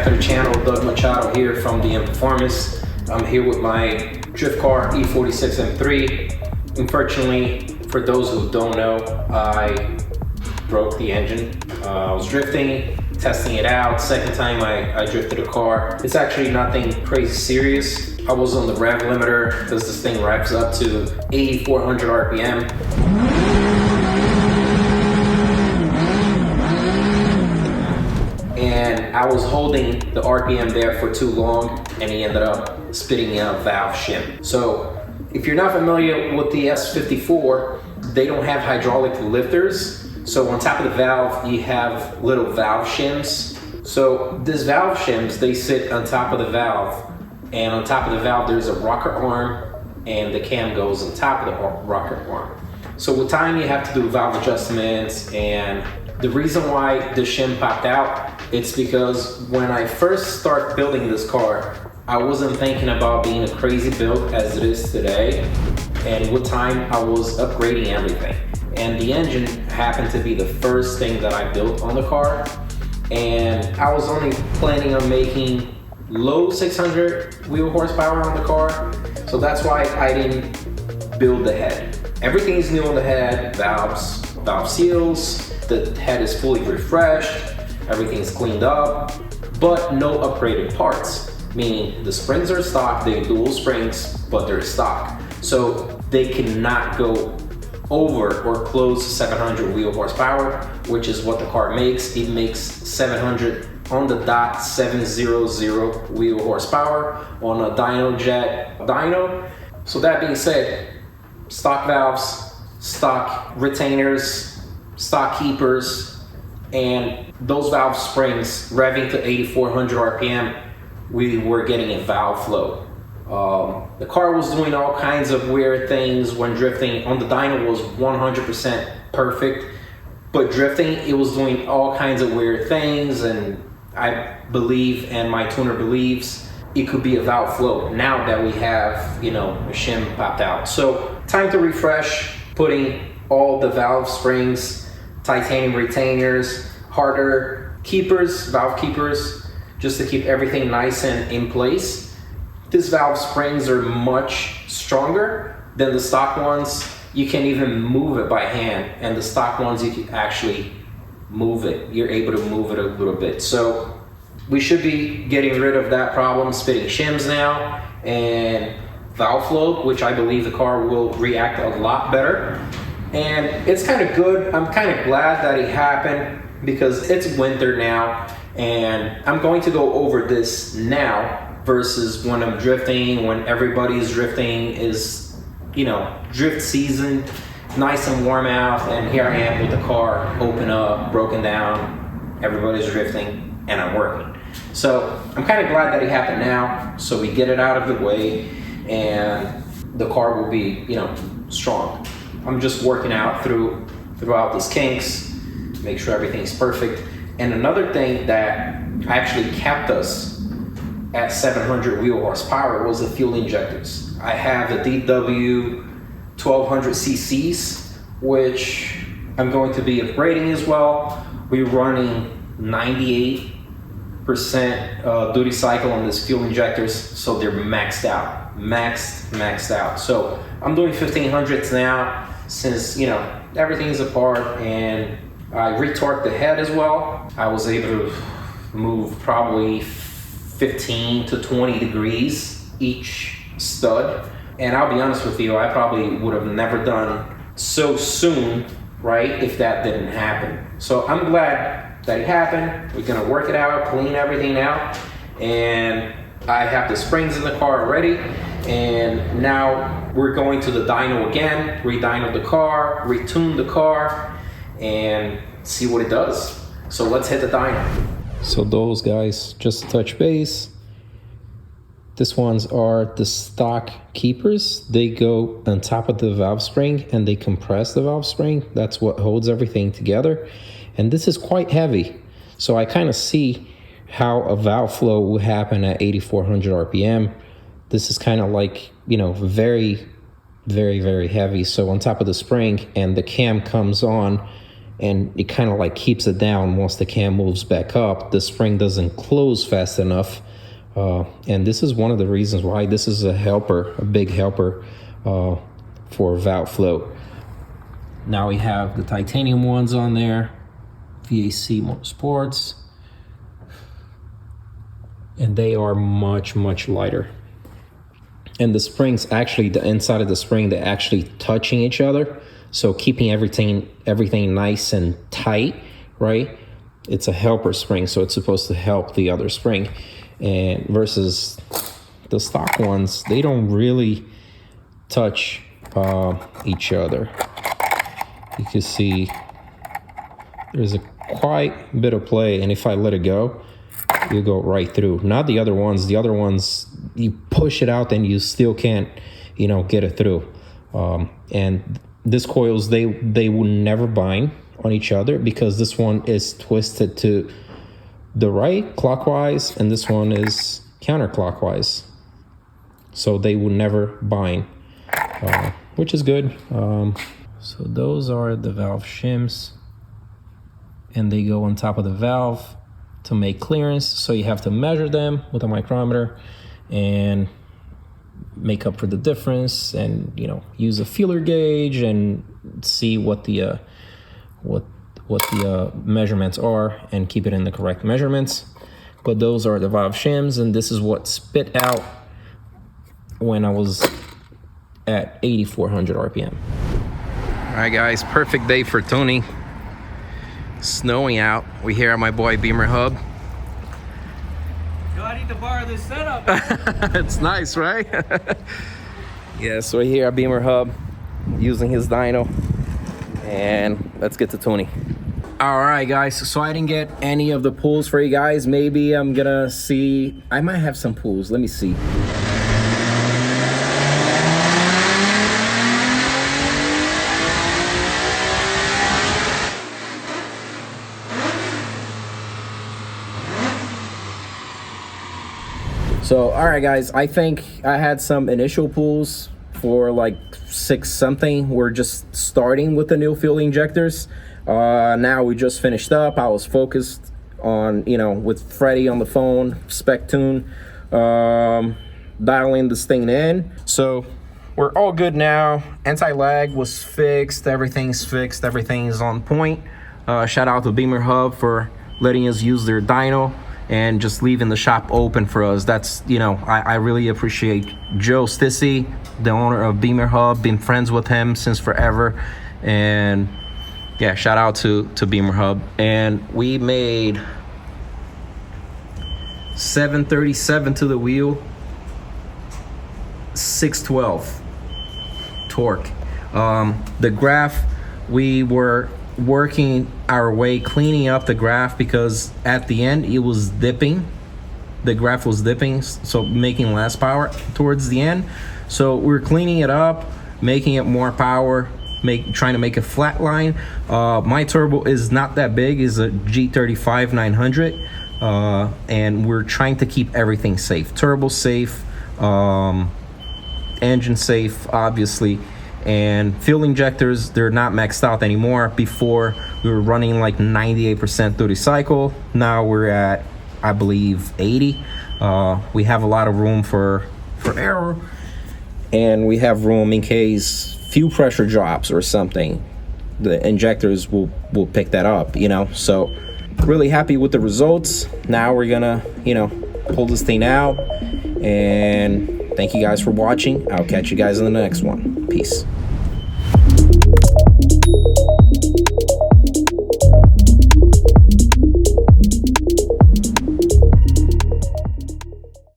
back to the channel. Doug Machado here from DM Performance. I'm here with my drift car E46 M3. Unfortunately, for those who don't know, I broke the engine. I was drifting, testing it out. Second time I drifted a car. It's actually nothing crazy serious. I was on the rev limiter because this thing revs up to 8,400 RPM. And I was holding the RPM there for too long and he ended up spitting out valve shim. So if you're not familiar with the S54, they don't have hydraulic lifters. So on top of the valve, you have little valve shims. So these valve shims, they sit on top of the valve, and on top of the valve, there's a rocker arm, and the cam goes on top of the rocker arm. So with time, you have to do valve adjustments, and the reason why the shim popped out, it's because when I first started building this car, I wasn't thinking about being a crazy build as it is today. And with time, I was upgrading everything. And the engine happened to be the first thing that I built on the car. And I was only planning on making low 600 wheel horsepower on the car. So that's why I didn't build the head. Everything is new on the head, valves, valve seals, the head is fully refreshed, everything's cleaned up, but no upgraded parts. Meaning the springs are stock, they're dual springs, but they're stock. So they cannot go over or close to 700 wheel horsepower, which is what the car makes. It makes 700 on the dot, 700 wheel horsepower on a Dyno jet dyno. So that being said, stock valves, stock retainers, stock keepers, and those valve springs revving to 8,400 RPM, we were getting a valve flow. The car was doing all kinds of weird things when drifting. On the dyno was 100% perfect, but drifting, it was doing all kinds of weird things, and I believe, and my tuner believes, it could be a valve flow now that we have, a shim popped out. So time to refresh, putting all the valve springs, titanium retainers, harder keepers, valve keepers, just to keep everything nice and in place. These valve springs are much stronger than the stock ones. You can even move it by hand, and the stock ones, you can actually move it. You're able to move it a little bit. So we should be getting rid of that problem, spitting shims now, and valve flow, which I believe the car will react a lot better. And it's kind of good. I'm kind of glad that it happened because it's winter now, and I'm going to go over this now versus when I'm drifting, when everybody's drifting is, drift season, nice and warm out, and here I am with the car open up, broken down, everybody's drifting, and I'm working. So I'm kind of glad that it happened now, so we get it out of the way, and the car will be, strong. I'm just working out throughout these kinks, make sure everything's perfect. And another thing that actually kept us at 700 wheel horsepower was the fuel injectors. I have the DW 1200 cc's, which I'm going to be upgrading as well. We're running 98% duty cycle on this fuel injectors, so they're maxed out. So I'm doing 1500s now since, everything's apart, and I retorqued the head as well. I was able to move probably 15 to 20 degrees each stud. And I'll be honest with you, I probably would have never done so soon, right, if that didn't happen. So I'm glad that it happened. We're gonna work it out, clean everything out, and I have the springs in the car already. And now we're going to the dyno again, re-dyno the car, retune the car, and see what it does. So let's hit the dyno. So those guys, just to touch base, these ones are the stock keepers. They go on top of the valve spring and they compress the valve spring. That's what holds everything together. And this is quite heavy. So I kind of see how a valve flow will happen at 8,400 RPM. This is kind of like, very, very, very heavy. So on top of the spring, and the cam comes on and it kind of like keeps it down. Once the cam moves back up, the spring doesn't close fast enough. And this is one of the reasons why this is a big helper for valve float. Now we have the titanium ones on there, VAC Motorsports, and they are much lighter. And the springs, actually, the inside of the spring, they're actually touching each other, so keeping everything nice and tight, right? It's a helper spring, so it's supposed to help the other spring. And versus the stock ones, they don't really touch each other. You can see there's a quite bit of play, and if I let it go, you go right through. Not the other ones. The other ones, you push it out and you still can't, get it through. And these coils, they will never bind on each other, because this one is twisted to the right clockwise and this one is counterclockwise, so they will never bind, which is good. So those are the valve shims, and they go on top of the valve to make clearance, so you have to measure them with a micrometer and make up for the difference, and use a feeler gauge and see what the measurements are and keep it in the correct measurements. But those are the valve shims, and this is what spit out when I was at 8,400 RPM. All right, guys, perfect day for tuning. Snowing out. We're here at my boy Beamer Hub. Yo, I need to borrow this setup. It's nice, right? Yeah, so we're here at Beamer Hub using his dyno, and let's get to tuning. All right, guys, so I didn't get any of the pulls for you guys. Maybe I'm gonna see, I might have some pulls. Let me see. So, all right, guys, I think I had some initial pulls for like 6 something. We're just starting with the new fuel injectors. Now we just finished up. I was focused on, with Freddie on the phone, spec tune, dialing this thing in. So we're all good now. Anti-lag was fixed. Everything's fixed. Everything's on point. Shout out to Beamer Hub for letting us use their dyno and just leaving the shop open for us. That's, I really appreciate Joe Stissy, the owner of Beamer Hub. Been friends with him since forever. And yeah, shout out to Beamer Hub. And we made 737 to the wheel, 612 torque. The graph, we were working our way, cleaning up the graph, because at the end it was dipping. The graph was dipping, so making less power towards the end. So we're cleaning it up, making it more power, trying to make a flat line. My turbo is not that big, is a G35 900, and we're trying to keep everything safe. Turbo safe, engine safe, obviously. And fuel injectors, they're not maxed out anymore. Before, we were running like 98% through the cycle. Now we're at, I believe, 80. We have a lot of room for error, and we have room in case fuel pressure drops or something. The injectors will pick that up, So really happy with the results. Now we're gonna, pull this thing out. And thank you guys for watching. I'll catch you guys in the next one. Peace.